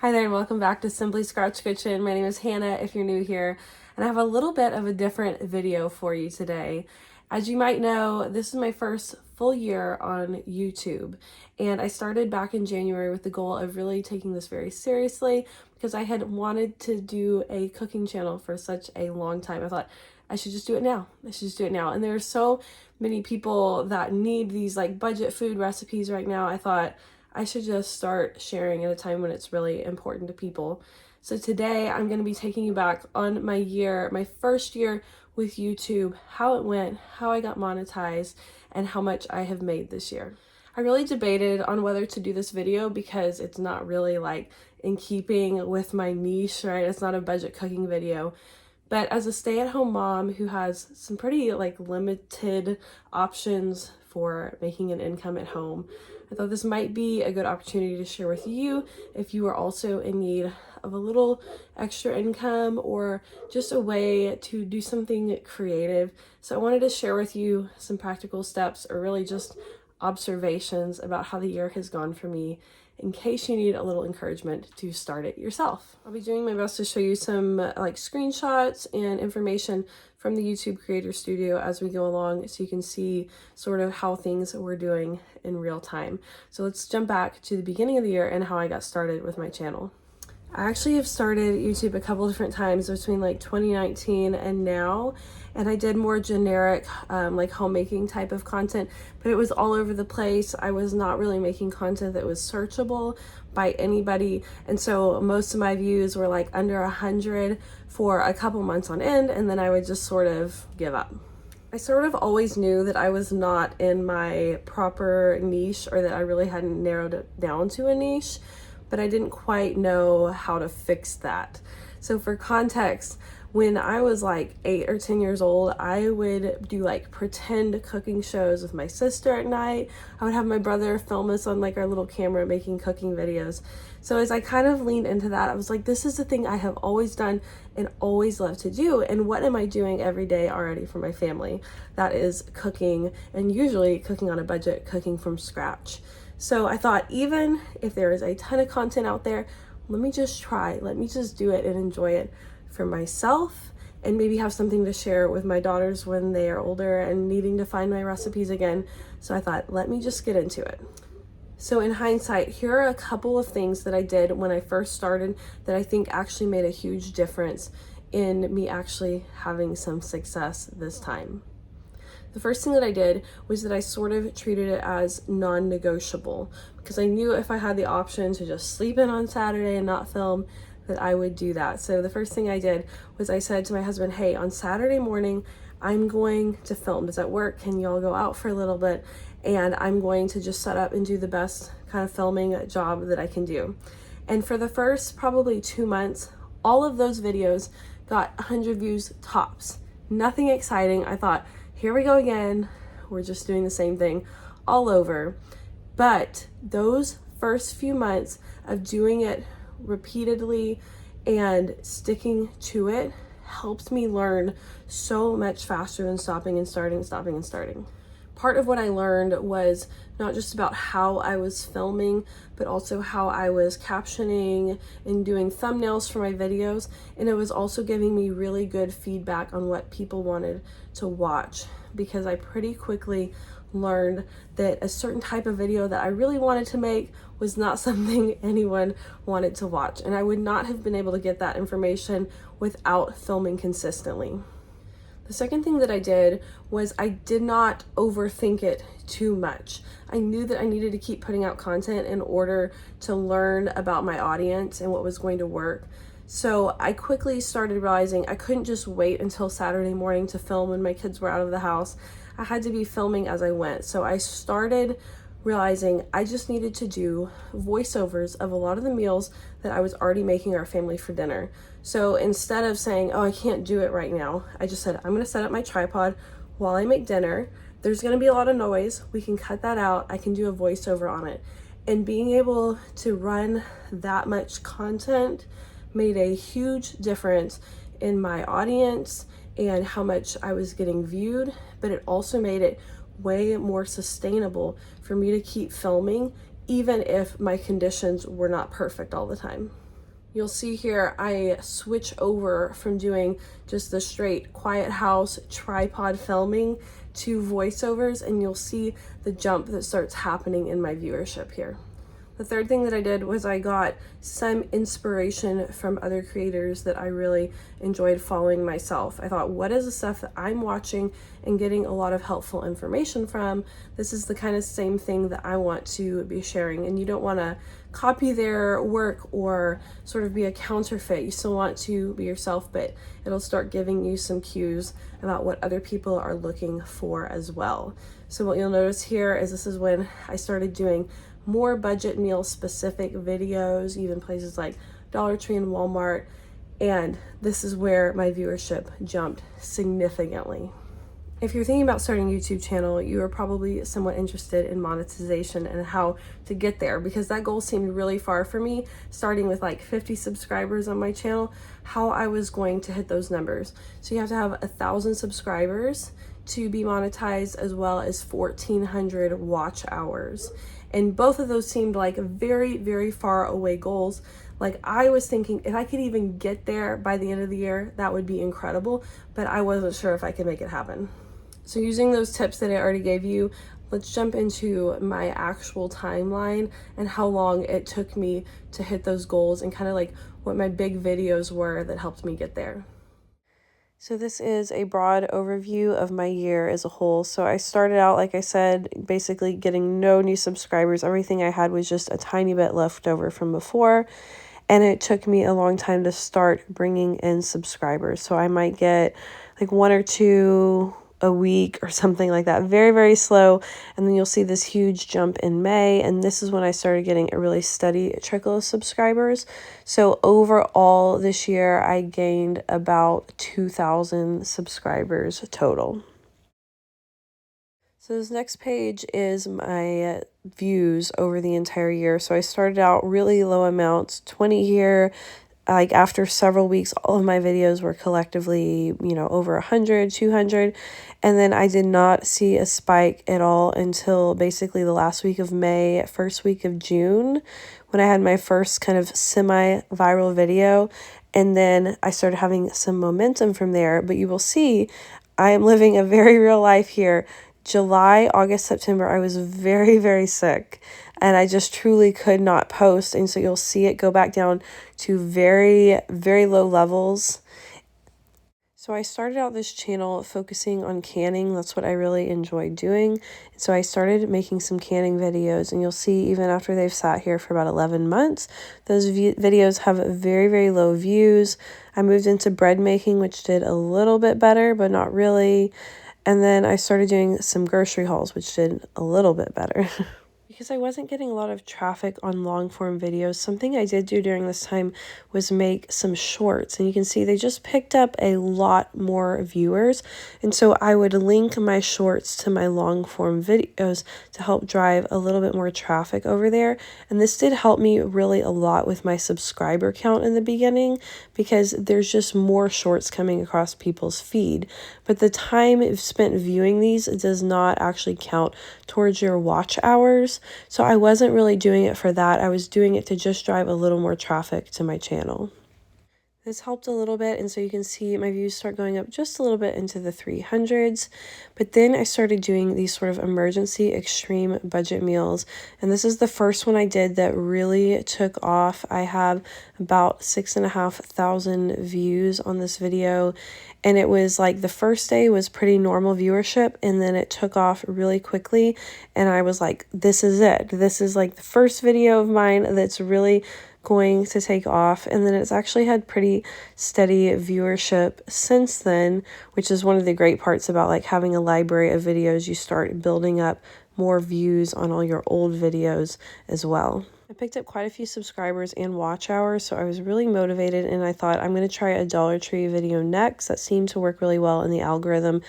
Hi there, and welcome back to Simply Scratch Kitchen. My name is Hannah if you're new here, and I have a little bit of a different video for you today. As you might know, this is my first full year on YouTube, and I started back in January with the goal of really taking this very seriously because I had wanted to do a cooking channel for such a long time. I thought I should just do it now. And there are so many people that need these like budget food recipes right now. I thought I should just start sharing at a time when it's really important to people. So today I'm going to be taking you back on my first year with YouTube, how it went, how I got monetized, and how much I have made this year. I really debated on whether to do this video because it's not really like in keeping with my niche, right? It's not a budget cooking video. But as a stay-at-home mom who has some pretty like limited options for making an income at home, I thought this might be a good opportunity to share with you if you are also in need of a little extra income or just a way to do something creative. So I wanted to share with you some practical steps or really just observations about how the year has gone for me in case you need a little encouragement to start it yourself. I'll be doing my best to show you some like screenshots and information from the YouTube Creator Studio as we go along so you can see sort of how things were doing in real time. So let's jump back to the beginning of the year and how I got started with my channel. I actually have started YouTube a couple different times between like 2019 and now, and I did more generic like homemaking type of content, but it was all over the place. I was not really making content that was searchable by anybody, and so most of my views were like under 100 for a couple months on end, and then I would just sort of give up. I sort of always knew that I was not in my proper niche or that I really hadn't narrowed it down to a niche, but I didn't quite know how to fix that. So for context, when I was like 8 or 10 years old, I would do like pretend cooking shows with my sister at night. I would have my brother film us on like our little camera making cooking videos. So as I kind of leaned into that, I was like, this is the thing I have always done and always loved to do. And what am I doing every day already for my family? That is cooking, and usually cooking on a budget, cooking from scratch. So I thought, even if there is a ton of content out there, let me just do it and enjoy it for myself, and maybe have something to share with my daughters when they are older and needing to find my recipes again. So I thought, let me just get into it. So in hindsight, here are a couple of things that I did when I first started that I think actually made a huge difference in me actually having some success this time. The first thing that I did was that I sort of treated it as non-negotiable, because I knew if I had the option to just sleep in on Saturday and not film, that I would do that. So the first thing I did was I said to my husband, hey, on Saturday morning, I'm going to film. Does that work? Can y'all go out for a little bit? And I'm going to just set up and do the best kind of filming job that I can do. And for the first probably 2 months, all of those videos got 100 views tops. Nothing exciting. I thought, here we go again. We're just doing the same thing all over. But those first few months of doing it repeatedly and sticking to it helped me learn so much faster than stopping and starting. Part of what I learned was not just about how I was filming, but also how I was captioning and doing thumbnails for my videos. And it was also giving me really good feedback on what people wanted to watch, because I pretty quickly learned that a certain type of video that I really wanted to make was not something anyone wanted to watch. And I would not have been able to get that information without filming consistently. The second thing that I did was I did not overthink it too much. I knew that I needed to keep putting out content in order to learn about my audience and what was going to work. So I quickly started realizing I couldn't just wait until Saturday morning to film when my kids were out of the house. I had to be filming as I went. So I started realizing I just needed to do voiceovers of a lot of the meals that I was already making our family for dinner. So instead of saying, oh, I can't do it right now, I just said, I'm gonna set up my tripod while I make dinner. There's gonna be a lot of noise. We can cut that out. I can do a voiceover on it. And being able to run that much content made a huge difference in my audience and how much I was getting viewed, but it also made it way more sustainable for me to keep filming, even if my conditions were not perfect all the time. You'll see here I switch over from doing just the straight quiet house tripod filming to voiceovers, and you'll see the jump that starts happening in my viewership here. The third thing that I did was I got some inspiration from other creators that I really enjoyed following myself. I thought, what is the stuff that I'm watching and getting a lot of helpful information from? This is the kind of same thing that I want to be sharing. And you don't want to copy their work or sort of be a counterfeit. You still want to be yourself, but it'll start giving you some cues about what other people are looking for as well. So what you'll notice here is this is when I started doing more budget meal specific videos, even places like Dollar Tree and Walmart. And this is where my viewership jumped significantly. If you're thinking about starting a YouTube channel, you are probably somewhat interested in monetization and how to get there, because that goal seemed really far for me, starting with like 50 subscribers on my channel, how I was going to hit those numbers. So you have to have 1,000 subscribers to be monetized, as well as 1,400 watch hours. And both of those seemed like very, very far away goals. Like I was thinking if I could even get there by the end of the year, that would be incredible, but I wasn't sure if I could make it happen. So using those tips that I already gave you, let's jump into my actual timeline and how long it took me to hit those goals and kind of like what my big videos were that helped me get there. So this is a broad overview of my year as a whole. So I started out, like I said, basically getting no new subscribers. Everything I had was just a tiny bit left over from before. And it took me a long time to start bringing in subscribers. So I might get like 1 or 2 a week or something like that. Very, very slow. And then you'll see this huge jump in May. And this is when I started getting a really steady trickle of subscribers. So overall this year, I gained about 2,000 subscribers total. So this next page is my views over the entire year. So I started out really low amounts, 20 here. Like after several weeks, all of my videos were collectively, over 100, 200. And then I did not see a spike at all until basically the last week of May, first week of June, when I had my first kind of semi-viral video. And then I started having some momentum from there. But you will see I am living a very real life here. July, August, September, I was very, very sick, and I just truly could not post. And so you'll see it go back down to very, very low levels. So I started out this channel focusing on canning. That's what I really enjoyed doing. So I started making some canning videos, and you'll see even after they've sat here for about 11 months, those videos have very, very low views. I moved into bread making, which did a little bit better, but not really. And then I started doing some grocery hauls, which did a little bit better. Because I wasn't getting a lot of traffic on long form videos, something I did do during this time was make some shorts. And you can see they just picked up a lot more viewers. And so I would link my shorts to my long form videos to help drive a little bit more traffic over there. And this did help me really a lot with my subscriber count in the beginning, because there's just more shorts coming across people's feed. But the time spent viewing these does not actually count towards your watch hours. So I wasn't really doing it for that. I was doing it to just drive a little more traffic to my channel. This helped a little bit, and so you can see my views start going up just a little bit into the 300s. But then I started doing these sort of emergency extreme budget meals, and this is the first one I did that really took off. I have about 6,500 views on this video, and it was like the first day was pretty normal viewership, and then it took off really quickly, and I was like, this is it. This is like the first video of mine that's really going to take off. And then it's actually had pretty steady viewership since then, which is one of the great parts about like having a library of videos. You start building up more views on all your old videos as well. I picked up quite a few subscribers and watch hours, so I was really motivated, and I thought I'm going to try a Dollar Tree video next. That seemed to work really well in the algorithm,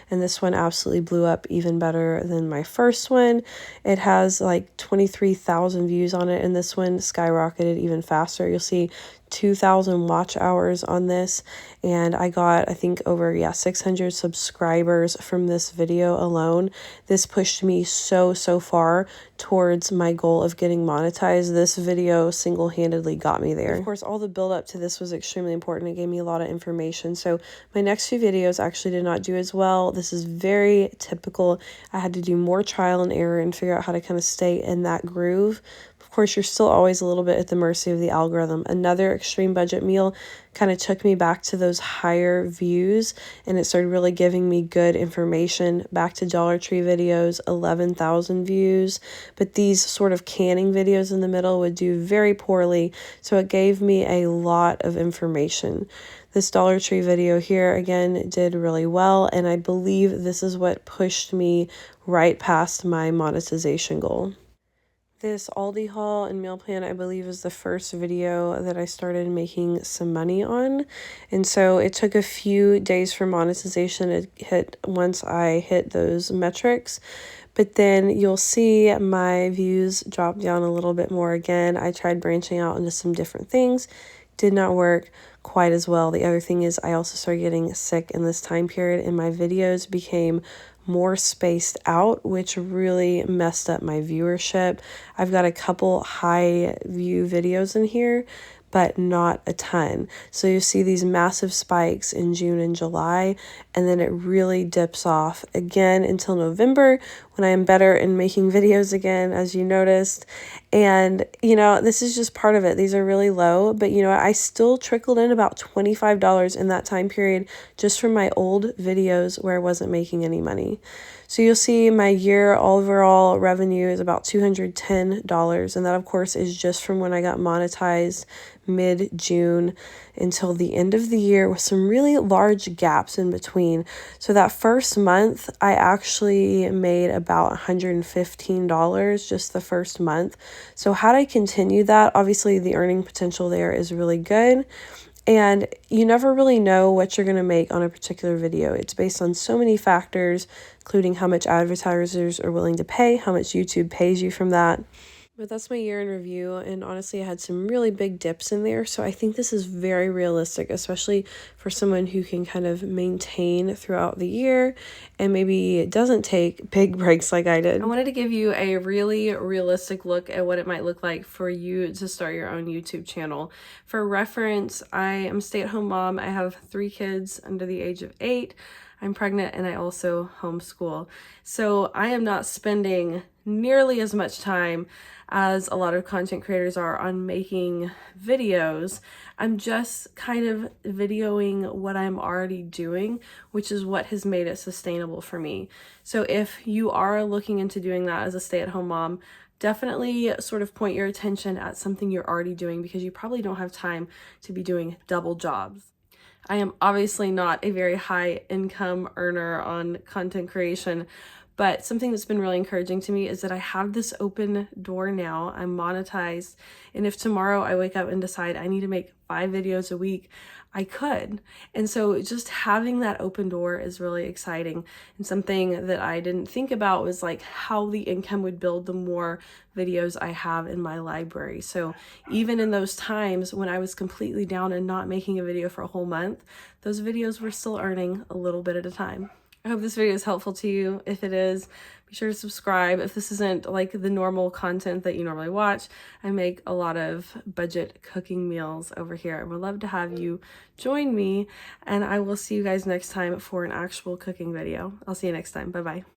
and this one absolutely blew up even better than my first one. It has like 23,000 views on it, and this one skyrocketed even faster. You'll see 2,000 watch hours on this, and I got, I think, over 600 subscribers from this video alone. This pushed me so far towards my goal of getting monetized. This video single-handedly got me there. Of course, all the build up to this was extremely important. It gave me a lot of information. So my next few videos actually did not do as well. This is very typical. I had to do more trial and error and figure out how to kind of stay in that groove. Of course, you're still always a little bit at the mercy of the algorithm. Another extreme budget meal kind of took me back to those higher views, and it started really giving me good information. Back to Dollar Tree videos, 11,000 views, but these sort of canning videos in the middle would do very poorly, so it gave me a lot of information. This Dollar Tree video here, again, did really well, and I believe this is what pushed me right past my monetization goal. This Aldi haul and meal plan, I believe, is the first video that I started making some money on. And so it took a few days for monetization to hit once I hit those metrics. But then you'll see my views drop down a little bit more again. I tried branching out into some different things. Did not work quite as well. The other thing is I also started getting sick in this time period, and my videos became more spaced out, which really messed up my viewership. I've got a couple high view videos in here, but not a ton. So you see these massive spikes in June and July, and then it really dips off again until November, when I am better in making videos again, as you noticed. And, you know, this is just part of it. These are really low, but, you know, I still trickled in about $25 in that time period just from my old videos where I wasn't making any money. So you'll see my year overall revenue is about $210, and that, of course, is just from when I got monetized mid-June until the end of the year, with some really large gaps in between. So that first month, I actually made about $115 just the first month. So had I continued that, obviously the earning potential there is really good. And you never really know what you're going to make on a particular video. It's based on so many factors, including how much advertisers are willing to pay, how much YouTube pays you from that. But that's my year in review, and honestly, I had some really big dips in there, so I think this is very realistic, especially for someone who can kind of maintain throughout the year and maybe doesn't take big breaks like I did. I wanted to give you a really realistic look at what it might look like for you to start your own YouTube channel. For reference, I am a stay-at-home mom. I have 3 kids under the age of 8. I'm pregnant, and I also homeschool. So I am not spending nearly as much time as a lot of content creators are on making videos. I'm just kind of videoing what I'm already doing, which is what has made it sustainable for me. So if you are looking into doing that as a stay-at-home mom, definitely sort of point your attention at something you're already doing, because you probably don't have time to be doing double jobs. I am obviously not a very high income earner on content creation, but something that's been really encouraging to me is that I have this open door now. I'm monetized, and if tomorrow I wake up and decide I need to make 5 videos a week, I could. And so just having that open door is really exciting. And something that I didn't think about was like how the income would build the more videos I have in my library. So even in those times when I was completely down and not making a video for a whole month, those videos were still earning a little bit at a time. I hope this video is helpful to you. If it is, be sure to subscribe. If this isn't like the normal content that you normally watch, I make a lot of budget cooking meals over here. I would love to have you join me, and I will see you guys next time for an actual cooking video. I'll see you next time. Bye-bye.